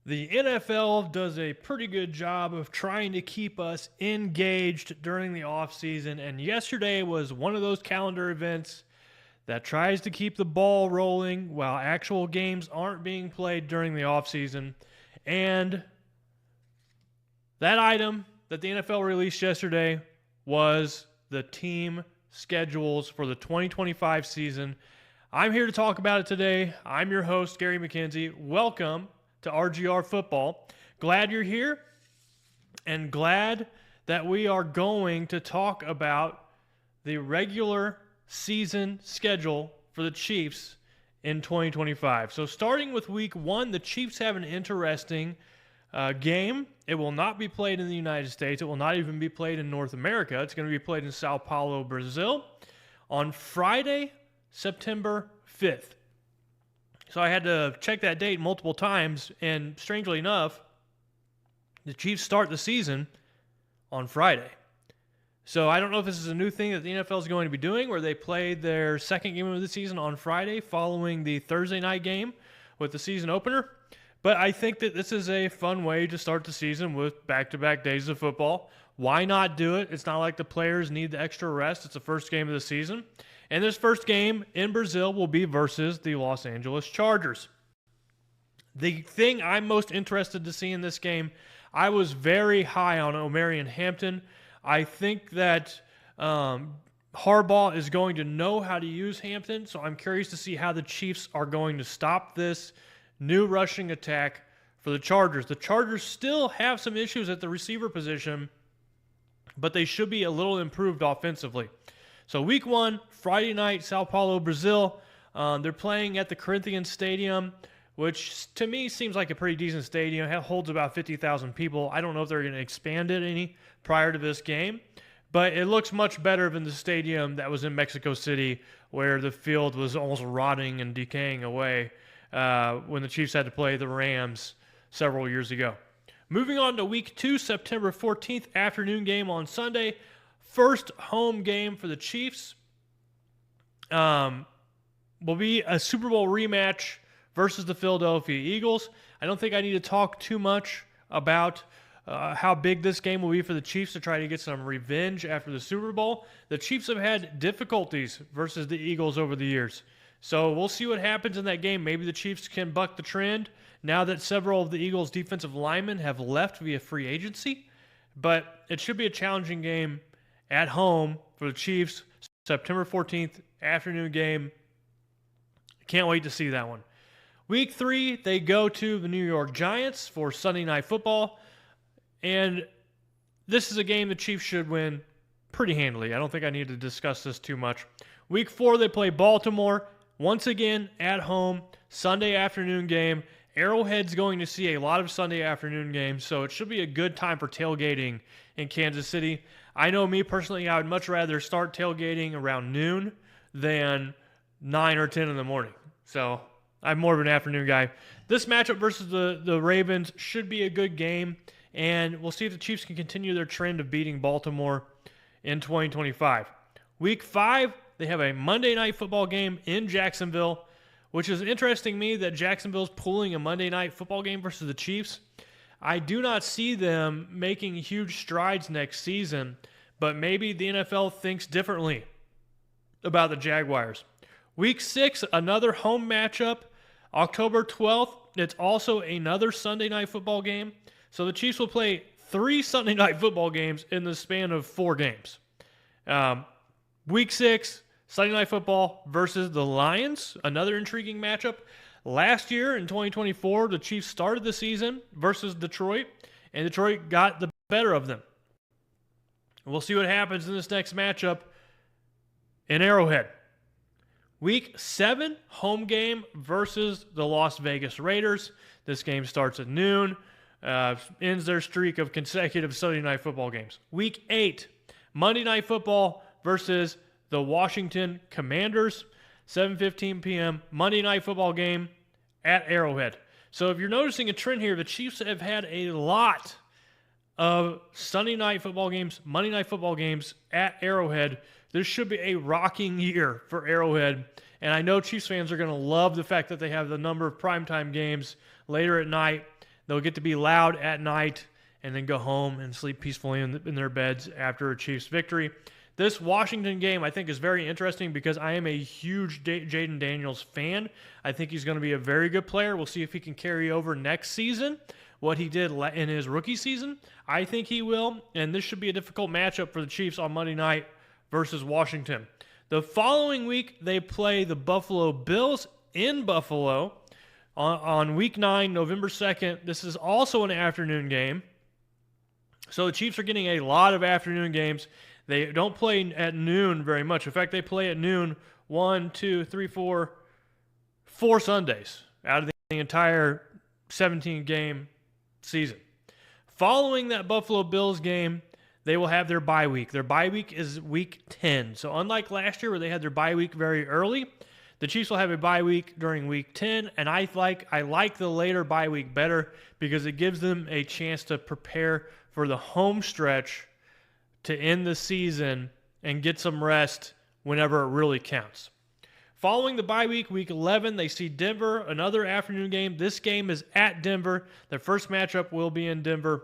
The NFL does a pretty good job of trying to keep us engaged during the offseason, and yesterday was one of those calendar events that tries to keep the ball rolling while actual games aren't being played during the offseason. And that item that the NFL released yesterday was the team schedules for the 2025 season. I'm here to talk about it today. I'm your host, Gary McKenzie. Welcome to RGR Football. Glad you're here and glad that we are going to talk about the regular season schedule for the Chiefs in 2025. So starting with week 1, the Chiefs have an interesting game. It will not be played in the United States. It will not even be played in North America. It's going to be played in Sao Paulo, Brazil on Friday, September 5th. So I had to check that date multiple times, and strangely enough, the Chiefs start the season on Friday. So I don't know if this is a new thing that the NFL is going to be doing, where they play their second game of the season on Friday following the Thursday night game with the season opener. But I think that this is a fun way to start the season with back-to-back days of football. Why not do it? It's not like the players need the extra rest. It's the first game of the season. And this first game in Brazil will be versus the Los Angeles Chargers. The thing I'm most interested to see in this game, I was very high on Omarion Hampton. I think that Harbaugh is going to know how to use Hampton, so I'm curious to see how the Chiefs are going to stop this new rushing attack for the Chargers. The Chargers still have some issues at the receiver position, but they should be a little improved offensively. So week 1, Friday night, Sao Paulo, Brazil. They're playing at the Corinthians Stadium, which to me seems like a pretty decent stadium. It holds about 50,000 people. I don't know if they're going to expand it any prior to this game, but it looks much better than the stadium that was in Mexico City, where the field was almost rotting and decaying away when the Chiefs had to play the Rams several years ago. Moving on to week 2, September 14th, afternoon game on Sunday. First home game for the Chiefs will be a Super Bowl rematch versus the Philadelphia Eagles. I don't think I need to talk too much about how big this game will be for the Chiefs to try to get some revenge after the Super Bowl. The Chiefs have had difficulties versus the Eagles over the years. So we'll see what happens in that game. Maybe the Chiefs can buck the trend now that several of the Eagles' defensive linemen have left via free agency. But it should be a challenging game at home for the Chiefs. September 14th, afternoon game. Can't wait to see that one. Week 3, they go to the New York Giants for Sunday Night Football. And this is a game the Chiefs should win pretty handily. I don't think I need to discuss this too much. Week 4, they play Baltimore. Once again, at home, Sunday afternoon game. Arrowhead's going to see a lot of Sunday afternoon games, so it should be a good time for tailgating in Kansas City. I know me personally, I would much rather start tailgating around noon than 9 or 10 in the morning. So I'm more of an afternoon guy. This matchup versus the Ravens should be a good game, and we'll see if the Chiefs can continue their trend of beating Baltimore in 2025. Week 5, they have a Monday Night Football game in Jacksonville, which is interesting to me that Jacksonville's pulling a Monday Night Football game versus the Chiefs. I do not see them making huge strides next season, but maybe the NFL thinks differently about the Jaguars. Week 6, another home matchup, October 12th. It's also another Sunday Night Football game. So the Chiefs will play 3 Sunday Night Football games in the span of 4 games. Week 6, Sunday Night Football versus the Lions, another intriguing matchup. Last year in 2024, the Chiefs started the season versus Detroit, and Detroit got the better of them. We'll see what happens in this next matchup in Arrowhead. Week 7, home game versus the Las Vegas Raiders. This game starts at noon, ends their streak of consecutive Sunday Night Football games. Week 8, Monday Night Football versus the Washington Commanders, 7:15 p.m. Monday Night Football game at Arrowhead. So if you're noticing a trend here, the Chiefs have had a lot of Sunday Night Football games, Monday Night Football games at Arrowhead. This should be a rocking year for Arrowhead. And I know Chiefs fans are going to love the fact that they have the number of primetime games later at night They'll get to be loud at night and then go home and sleep peacefully in their beds after a Chiefs victory. This Washington game, I think, is very interesting because I am a huge Jaden Daniels fan. I think he's going to be a very good player. We'll see if he can carry over next season what he did in his rookie season. I think he will, and this should be a difficult matchup for the Chiefs on Monday night versus Washington. The following week, they play the Buffalo Bills in Buffalo on Week 9, November 2nd. This is also an afternoon game. So the Chiefs are getting a lot of afternoon games. They don't play at noon very much. In fact, they play at noon 4 Sundays out of the entire 17-game season. Following that Buffalo Bills game, they will have their bye week. Their bye week is Week 10. So unlike last year where they had their bye week very early, the Chiefs will have a bye week during Week 10, and I like the later bye week better because it gives them a chance to prepare for the home stretch to end the season and get some rest whenever it really counts. Following the bye week, Week 11, they see Denver, another afternoon game. This game is at Denver. Their first matchup will be in Denver.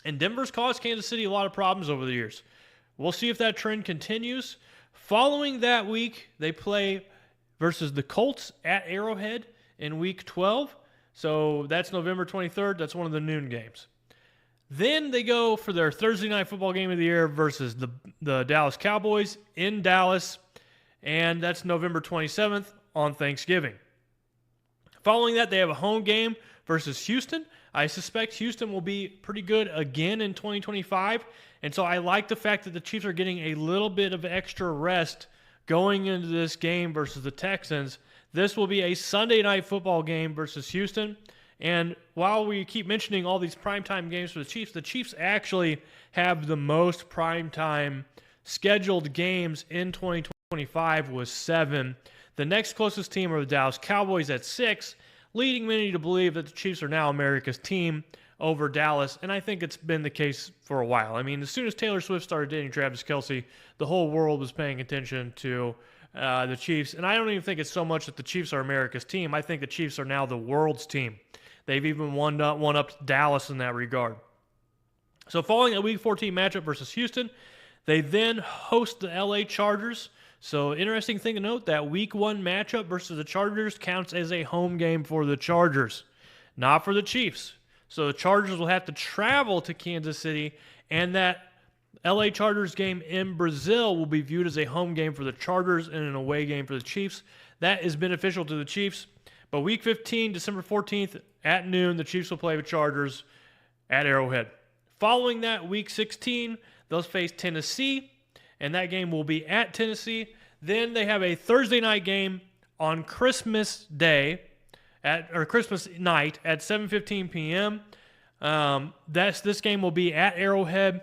And Denver's caused Kansas City a lot of problems over the years. We'll see if that trend continues. Following that week, they play versus the Colts at Arrowhead in Week 12. So that's November 23rd. That's one of the noon games. Then they go for their Thursday night football game of the year versus the Dallas Cowboys in Dallas, and that's November 27th on Thanksgiving. Following that, they have a home game versus Houston. I suspect Houston will be pretty good again in 2025, and so I like the fact that the Chiefs are getting a little bit of extra rest going into this game versus the Texans. This will be a Sunday night football game versus Houston. And while we keep mentioning all these primetime games for the Chiefs actually have the most primetime scheduled games in 2025 with 7. The next closest team are the Dallas Cowboys at 6, leading many to believe that the Chiefs are now America's team over Dallas, and I think it's been the case for a while. I mean, as soon as Taylor Swift started dating Travis Kelce, the whole world was paying attention to the Chiefs, and I don't even think it's so much that the Chiefs are America's team. I think the Chiefs are now the world's team. They've even won up Dallas in that regard. So following a Week 14 matchup versus Houston, they then host the LA Chargers. So interesting thing to note, that Week 1 matchup versus the Chargers counts as a home game for the Chargers, not for the Chiefs. So the Chargers will have to travel to Kansas City, and that LA Chargers game in Brazil will be viewed as a home game for the Chargers and an away game for the Chiefs. That is beneficial to the Chiefs. But Week 15, December 14th at noon, the Chiefs will play with Chargers at Arrowhead. Following that, Week 16, they'll face Tennessee, and that game will be at Tennessee. Then they have a Thursday night game on Christmas Day, Christmas night at 7:15 p.m. This game will be at Arrowhead,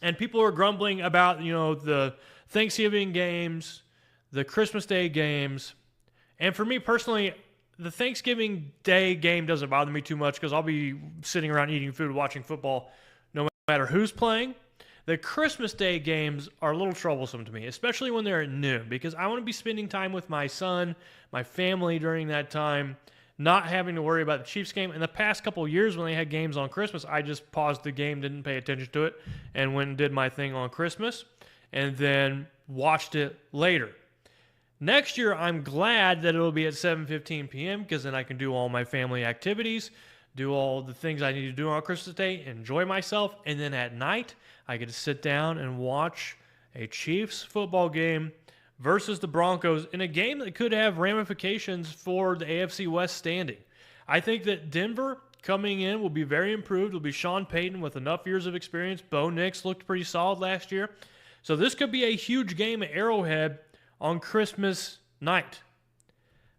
and people are grumbling about the Thanksgiving games, the Christmas Day games. And for me personally, the Thanksgiving Day game doesn't bother me too much because I'll be sitting around eating food, watching football, no matter who's playing. The Christmas Day games are a little troublesome to me, especially when they're at noon, because I want to be spending time with my son, my family during that time, not having to worry about the Chiefs game. In the past couple of years when they had games on Christmas, I just paused the game, didn't pay attention to it, and went and did my thing on Christmas, and then watched it later. Next year, I'm glad that it'll be at 7:15 p.m. because then I can do all my family activities, do all the things I need to do on Christmas Day, enjoy myself, and then at night, I get to sit down and watch a Chiefs football game versus the Broncos in a game that could have ramifications for the AFC West standing. I think that Denver coming in will be very improved. It'll be Sean Payton with enough years of experience. Bo Nix looked pretty solid last year. So this could be a huge game at Arrowhead on Christmas night.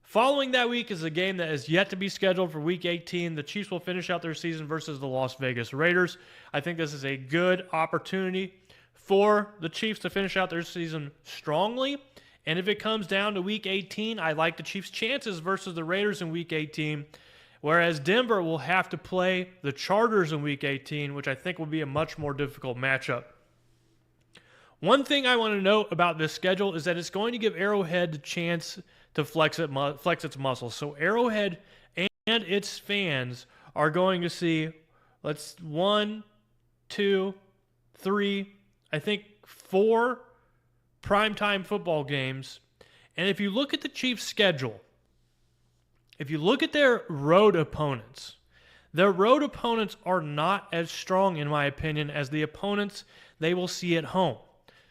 Following that week is a game that is yet to be scheduled for Week 18. The Chiefs will finish out their season versus the Las Vegas Raiders. I think this is a good opportunity for the Chiefs to finish out their season strongly. And if it comes down to Week 18, I like the Chiefs' chances versus the Raiders in Week 18, whereas Denver will have to play the Chargers in Week 18, which I think will be a much more difficult matchup. One thing I want to note about this schedule is that it's going to give Arrowhead the chance to flex its muscles. So Arrowhead and its fans are going to see, one, two, three, I think 4 primetime football games. And if you look at the Chiefs' schedule, if you look at their road opponents are not as strong, in my opinion, as the opponents they will see at home.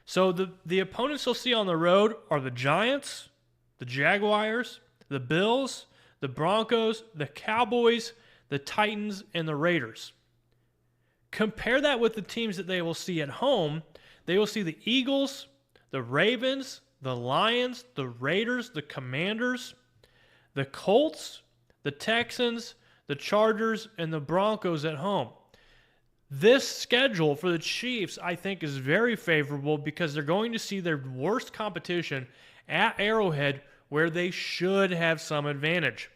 So the opponents they'll see on the road are the Giants, the Jaguars, the Bills, the Broncos, the Cowboys, the Titans, and the Raiders. Compare that with the teams that they will see at home. They will see the Eagles, the Ravens, the Lions, the Raiders, the Commanders, the Colts, the Texans, the Chargers, and the Broncos at home. This schedule for the Chiefs, I think, is very favorable because they're going to see their worst competition at Arrowhead, where they should have some advantage.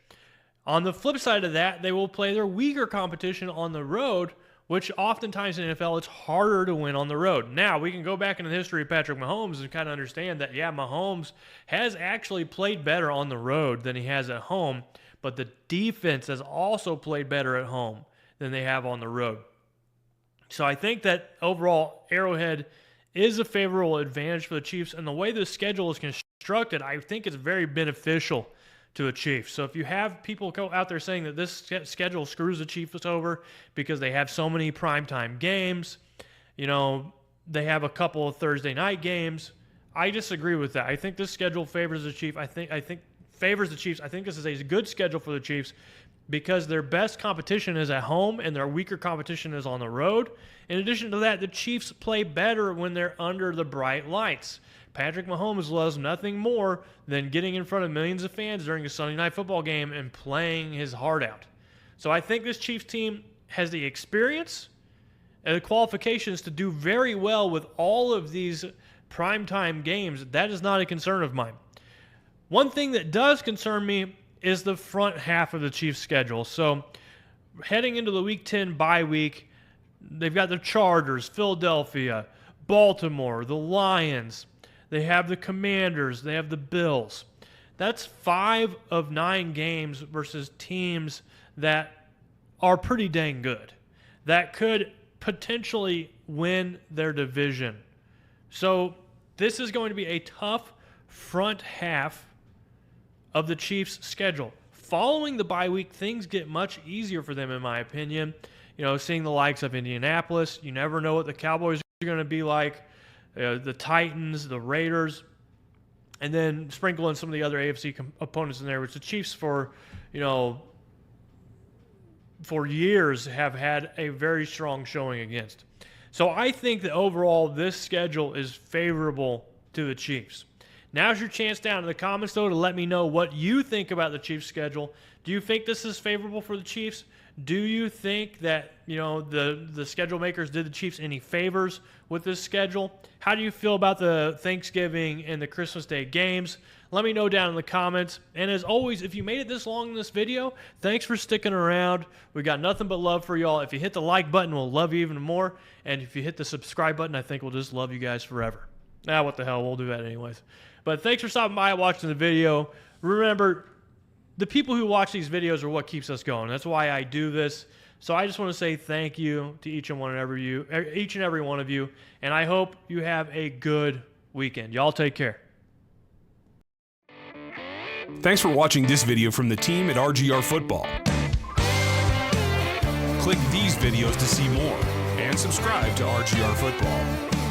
On the flip side of that, they will play their weaker competition on the road, which oftentimes in the NFL, it's harder to win on the road. Now, we can go back into the history of Patrick Mahomes and kind of understand that, yeah, Mahomes has actually played better on the road than he has at home, but the defense has also played better at home than they have on the road. So I think that overall, Arrowhead is a favorable advantage for the Chiefs, and the way the schedule is constructed, I think it's very beneficial to the Chiefs. So if you have people out there saying that this schedule screws the Chiefs over because they have so many primetime games, they have a couple of Thursday night games, I disagree with that. I think this schedule favors the Chiefs. I think favors the Chiefs. I think this is a good schedule for the Chiefs because their best competition is at home and their weaker competition is on the road. In addition to that, the Chiefs play better when they're under the bright lights. Patrick Mahomes loves nothing more than getting in front of millions of fans during a Sunday night football game and playing his heart out. So I think this Chiefs team has the experience and the qualifications to do very well with all of these primetime games. That is not a concern of mine. One thing that does concern me is the front half of the Chiefs' schedule. So heading into the Week 10 bye week, they've got the Chargers, Philadelphia, Baltimore, the Lions. They have the Commanders. They have the Bills. That's 5 of 9 games versus teams that are pretty dang good, that could potentially win their division. So this is going to be a tough front half of the Chiefs' schedule. Following the bye week, things get much easier for them, in my opinion. Seeing the likes of Indianapolis, you never know what the Cowboys are going to be like. The Titans, the Raiders, and then sprinkle in some of the other AFC opponents in there, which the Chiefs for years have had a very strong showing against. So I think that overall this schedule is favorable to the Chiefs. Now's your chance down in the comments, though, to let me know what you think about the Chiefs' schedule. Do you think this is favorable for the Chiefs? Do you think that the schedule makers did the Chiefs any favors with this schedule? How do you feel about the Thanksgiving and the Christmas Day games? Let me know down in the comments. And as always, if you made it this long in this video, thanks for sticking around. We got nothing but love for y'all. If you hit the like button, we'll love you even more. And if you hit the subscribe button, I think we'll just love you guys forever. What the hell, we'll do that anyways. But thanks for stopping by and watching the video. Remember, the people who watch these videos are what keeps us going. That's why I do this. So I just want to say thank you to each and every one of you. And I hope you have a good weekend. Y'all take care. Thanks for watching this video from the team at RGR Football. Click these videos to see more and subscribe to RGR Football.